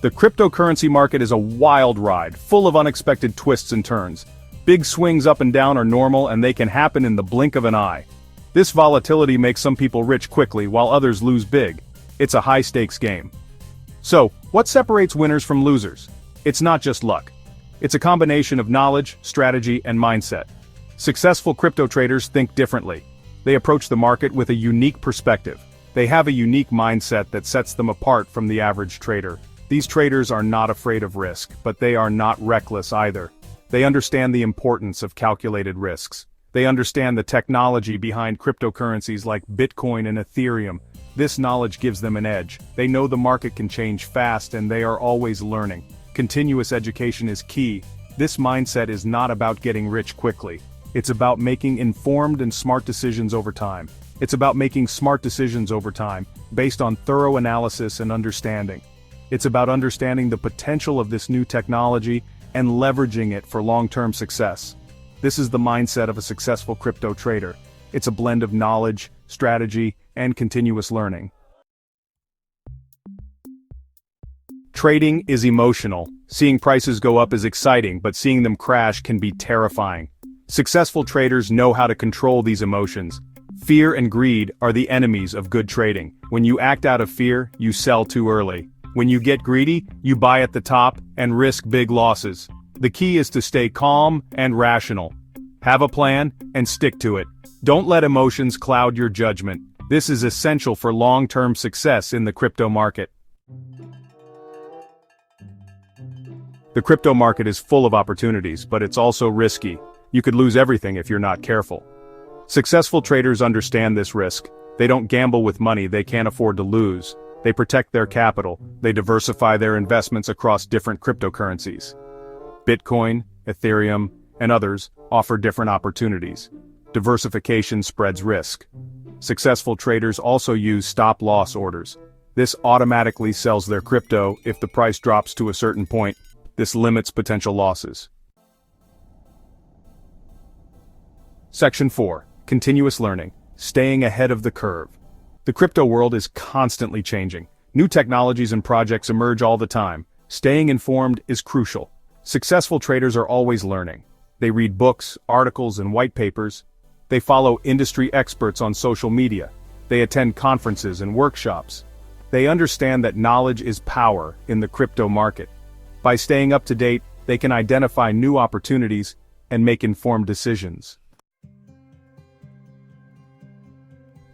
The cryptocurrency market is a wild ride, full of unexpected twists and turns. Big swings up and down are normal and they can happen in the blink of an eye. This volatility makes some people rich quickly while others lose big. It's a high-stakes game. So, what separates winners from losers? It's not just luck. It's a combination of knowledge, strategy, and mindset. Successful crypto traders think differently. They approach the market with a unique perspective. They have a unique mindset that sets them apart from the average trader. These traders are not afraid of risk, but they are not reckless either. They understand the importance of calculated risks. They understand the technology behind cryptocurrencies like Bitcoin and Ethereum. This knowledge gives them an edge. They know the market can change fast and they are always learning. Continuous education is key. This mindset is not about getting rich quickly. It's about making informed and smart decisions over time. It's about making smart decisions over time, based on thorough analysis and understanding. It's about understanding the potential of this new technology and leveraging it for long-term success. This is the mindset of a successful crypto trader. It's a blend of knowledge, strategy, and continuous learning. Trading is emotional. Seeing prices go up is exciting, but seeing them crash can be terrifying. Successful traders know how to control these emotions. Fear and greed are the enemies of good trading. When you act out of fear, you sell too early. When you get greedy, you buy at the top and risk big losses. The key is to stay calm and rational. Have a plan and stick to it. Don't let emotions cloud your judgment. This is essential for long-term success in the crypto market. The crypto market is full of opportunities, but it's also risky. You could lose everything if you're not careful. Successful traders understand this risk. They don't gamble with money they can't afford to lose. They protect their capital. They diversify their investments across different cryptocurrencies. Bitcoin, Ethereum, and others offer different opportunities. Diversification spreads risk. Successful traders also use stop-loss orders. This automatically sells their crypto if the price drops to a certain point. This limits potential losses. Section 4. Continuous learning. Staying ahead of the curve. The crypto world is constantly changing. New technologies and projects emerge all the time. Staying informed is crucial. Successful traders are always learning. They read books, articles, and white papers. They follow industry experts on social media. They attend conferences and workshops. They understand that knowledge is power in the crypto market. By staying up to date, they can identify new opportunities and make informed decisions.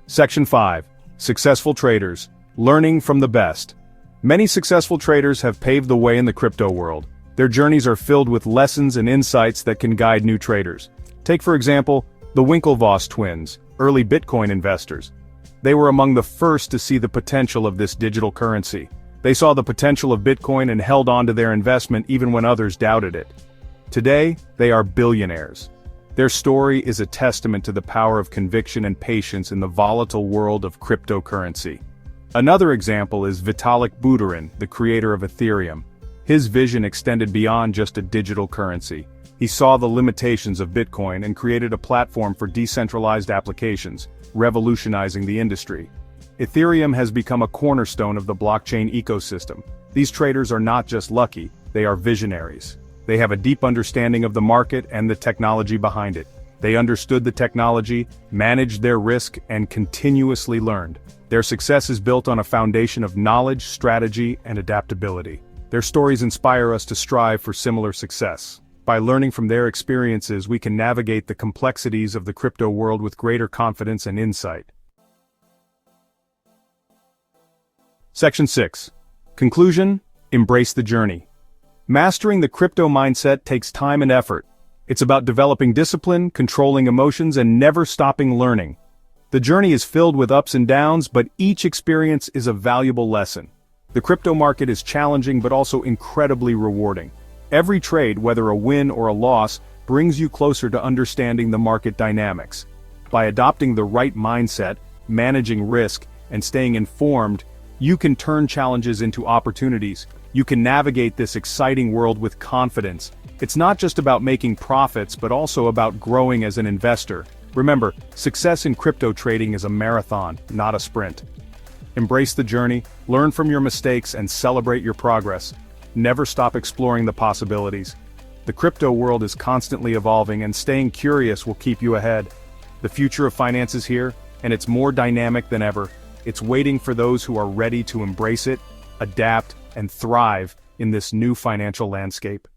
Section 5. Successful traders. Learning from the best. Many successful traders have paved the way in the crypto world. Their journeys are filled with lessons and insights that can guide new traders. Take for example, the Winklevoss twins, early Bitcoin investors. They were among the first to see the potential of this digital currency. They saw the potential of Bitcoin and held on to their investment even when others doubted it. Today, they are billionaires. Their story is a testament to the power of conviction and patience in the volatile world of cryptocurrency. Another example is Vitalik Buterin, the creator of Ethereum. His vision extended beyond just a digital currency. He saw the limitations of Bitcoin and created a platform for decentralized applications, revolutionizing the industry. Ethereum has become a cornerstone of the blockchain ecosystem. These traders are not just lucky, they are visionaries. They have a deep understanding of the market and the technology behind it. They understood the technology, managed their risk, and continuously learned. Their success is built on a foundation of knowledge, strategy, and adaptability. Their stories inspire us to strive for similar success. By learning from their experiences, we can navigate the complexities of the crypto world with greater confidence and insight. Section 6. Conclusion: embrace the journey. Mastering the crypto mindset takes time and effort. It's about developing discipline, controlling emotions, and never stopping learning. The journey is filled with ups and downs, but each experience is a valuable lesson. The crypto market is challenging but also incredibly rewarding. Every trade, whether a win or a loss, brings you closer to understanding the market dynamics. By adopting the right mindset, managing risk, and staying informed, you can turn challenges into opportunities. You can navigate this exciting world with confidence. It's not just about making profits, but also about growing as an investor. Remember, success in crypto trading is a marathon, not a sprint. Embrace the journey, learn from your mistakes, and celebrate your progress. Never stop exploring the possibilities. The crypto world is constantly evolving, and staying curious will keep you ahead. The future of finance is here, and it's more dynamic than ever. It's waiting for those who are ready to embrace it, adapt, and thrive in this new financial landscape.